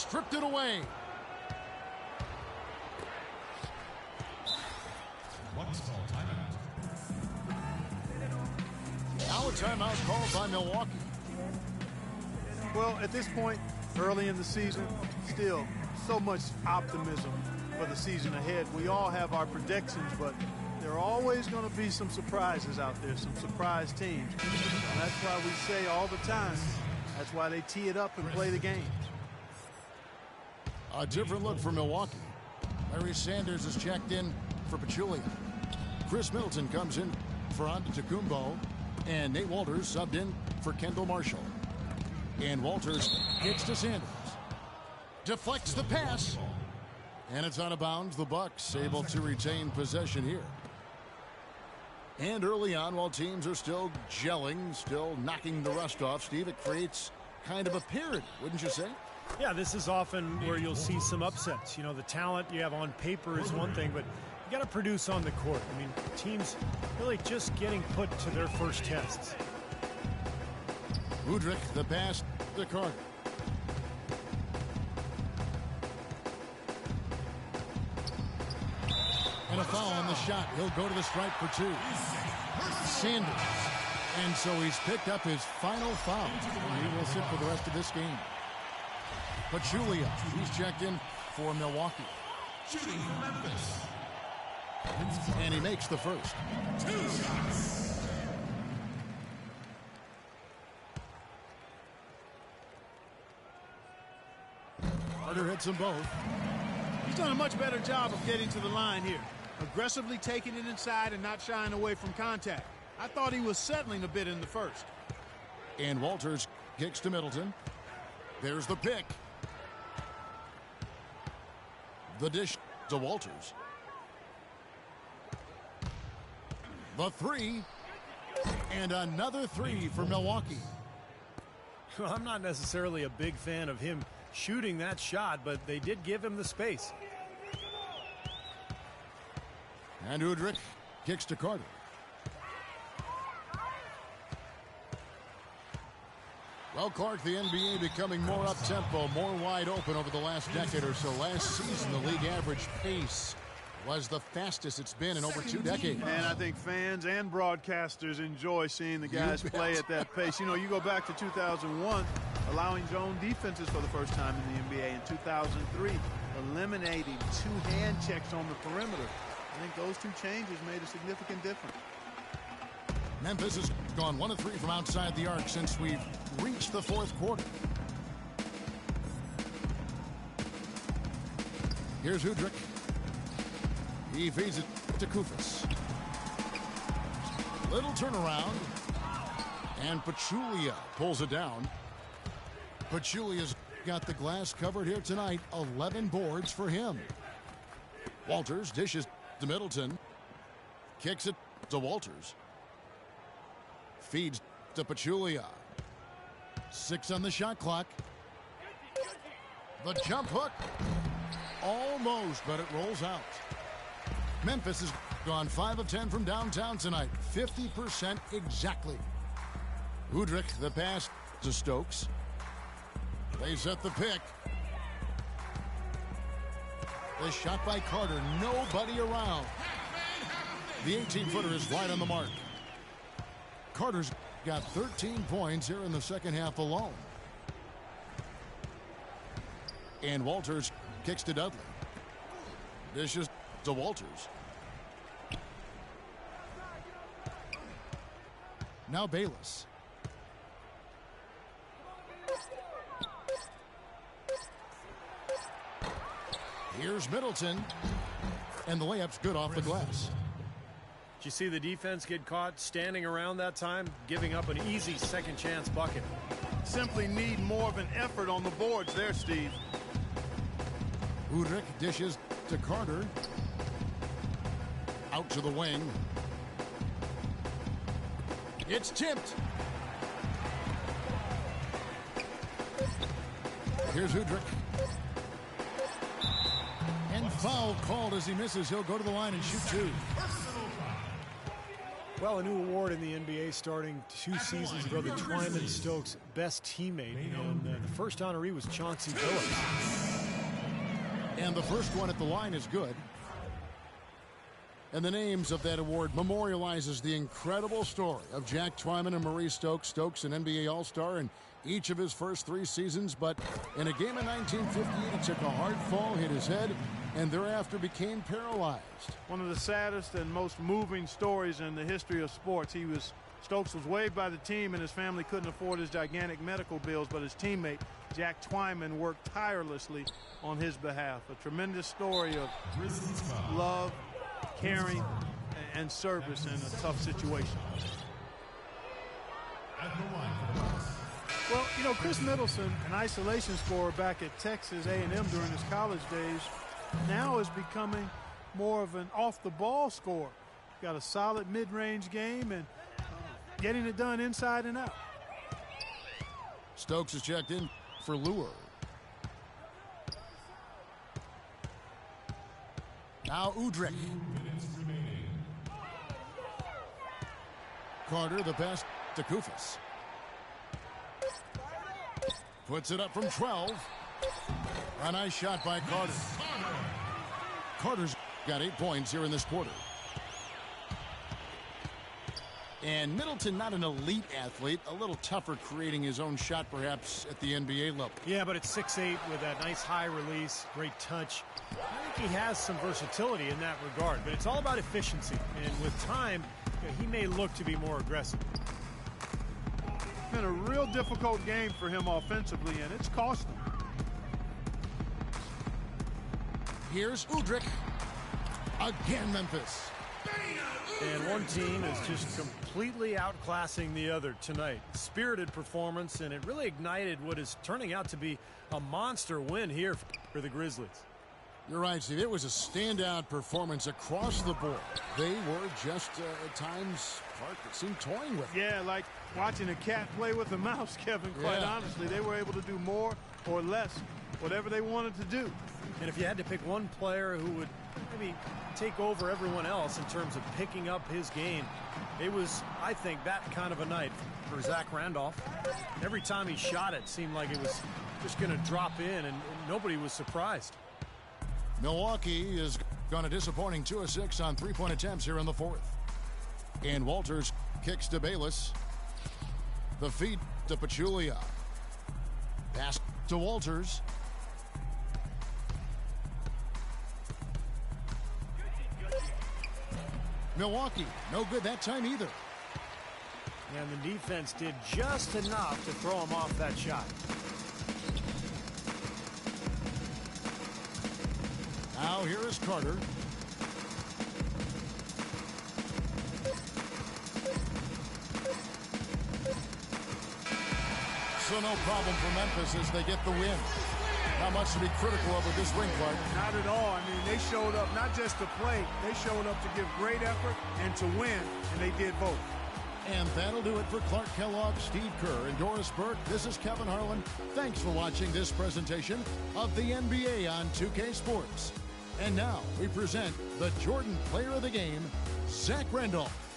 stripped it away. Now a timeout called by Milwaukee. Well, at this point, early in the season, still so much optimism for the season ahead. We all have our predictions, but there are always going to be some surprises out there, some surprise teams. And that's why we say all the time, that's why they tee it up and play the game. A different look for Milwaukee. Larry Sanders is checked in for Pachulia. Chris Middleton comes in for Antetokounmpo. And Nate Walters subbed in for Kendall Marshall. And Walters kicks to Sanders. Deflects the pass. And it's out of bounds. The Bucks able to retain possession here. And early on, while teams are still gelling, still knocking the rust off, Steve, it creates kind of a period, wouldn't you say? Yeah, this is often where you'll see some upsets. You know, the talent you have on paper is one thing, but you got to produce on the court. I mean, teams really just getting put to their first tests. Udrich, the pass to Carter. And a foul on the shot. He'll go to the stripe for two. Sanders. And so he's picked up his final foul. And he will sit for the rest of this game. Pachulia, he's checked in for Milwaukee. Shooting for Memphis. And he makes the first. 2 shots. Carter hits them both. He's done a much better job of getting to the line here. Aggressively taking it inside and not shying away from contact. I thought he was settling a bit in the first. And Walters kicks to Middleton. There's the pick. The dish to Walters. The three. And another three for Milwaukee. Well, I'm not necessarily a big fan of him shooting that shot, but they did give him the space. And Udrich kicks to Carter. Well, Clark, the NBA becoming more up-tempo, more wide open over the last decade or so. Last season, the league average pace was the fastest it's been in over 2 decades. And I think fans and broadcasters enjoy seeing the guys play at that pace. You know, you go back to 2001, allowing zone defenses for the first time in the NBA. In 2003, eliminating 2 hand checks on the perimeter. I think those 2 changes made a significant difference. Memphis has gone 1 of 3 from outside the arc since we've reached the 4th quarter. Here's Udrich. He feeds it to Kufis. Little turnaround. And Pachulia pulls it down. Pachulia's got the glass covered here tonight. 11 boards for him. Walters dishes to Middleton. Kicks it to Walters. Feeds to Pachulia. 6 on the shot clock. The jump hook. Almost, but it rolls out. Memphis has gone 5 of 10 from downtown tonight. 50% exactly. Udrich, the pass to Stokes. They set the pick. The shot by Carter. Nobody around. The 18-footer is right on the mark. Carter's got 13 points here in the second half alone. And Walters kicks to Dudley. Dishes to Walters. Now Bayless. Here's Middleton. And the layup's good off the glass. Did you see the defense get caught standing around that time, giving up an easy second chance bucket? Simply need more of an effort on the boards there, Steve. Udrich dishes to Carter. Out to the wing. It's tipped. Here's Udrich. And foul called as he misses. He'll go to the line and shoot 2. Well, a new award in the NBA starting 2 seasons ago, the Twyman Stokes Best Teammate. And the first honoree was Chauncey Billups. And the first one at the line is good. And the names of that award memorializes the incredible story of Jack Twyman and Maurice Stokes. Stokes, an NBA All-Star in each of his first 3 seasons, but in a game in 1958, he took a hard fall, hit his head, and thereafter became paralyzed. One of the saddest and most moving stories in the history of sports. Stokes was waived by the team, and his family couldn't afford his gigantic medical bills, but his teammate, Jack Twyman, worked tirelessly on his behalf. A tremendous story of love, caring, and service in a tough situation. Well, you know, Chris Middleton, an isolation scorer back at Texas A&M during his college days, now is becoming more of an off-the-ball scorer. Got a solid mid-range game and getting it done inside and out. Stokes is checked in for Lure. Now Udrih. Carter, the pass to Kufis. Puts it up from 12. A nice shot by Carter. Carter's got 8 points here in this quarter. And Middleton, not an elite athlete, a little tougher creating his own shot perhaps at the NBA level. Yeah, but it's 6'8" with that nice high release, great touch. I think he has some versatility in that regard, but it's all about efficiency. And with time, he may look to be more aggressive. It's been a real difficult game for him offensively, and it's cost him. Here's Udrih. Again, Memphis. And one team is just completely outclassing the other tonight. Spirited performance, and it really ignited what is turning out to be a monster win here for the Grizzlies. You're right, Steve. It was a standout performance across the board. They were just, at times, Clark, it seemed toying with it. Yeah, like watching a cat play with a mouse, Kevin, quite honestly. They were able to do more or less, whatever they wanted to do. And if you had to pick one player who would maybe take over everyone else in terms of picking up his game, it was, I think, that kind of a night for Zach Randolph. Every time he shot it seemed like it was just going to drop in, and nobody was surprised. Milwaukee has gone a disappointing 2 of 6 on 3-point attempts here in the 4th. And Walters kicks to Bayless. The feed to Pachulia. Pass to Walters. Milwaukee, no good that time either. And the defense did just enough to throw him off that shot. Now here is Carter. So no problem for Memphis as they get the win. Not much to be critical of with this win, Clark. Not at all. I mean, they showed up not just to play, they showed up to give great effort and to win, and they did both. And that'll do it for Clark Kellogg, Steve Kerr, and Doris Burke. This is Kevin Harlan. Thanks for watching this presentation of the NBA on 2K Sports. And now we present the Jordan Player of the Game, Zach Randolph.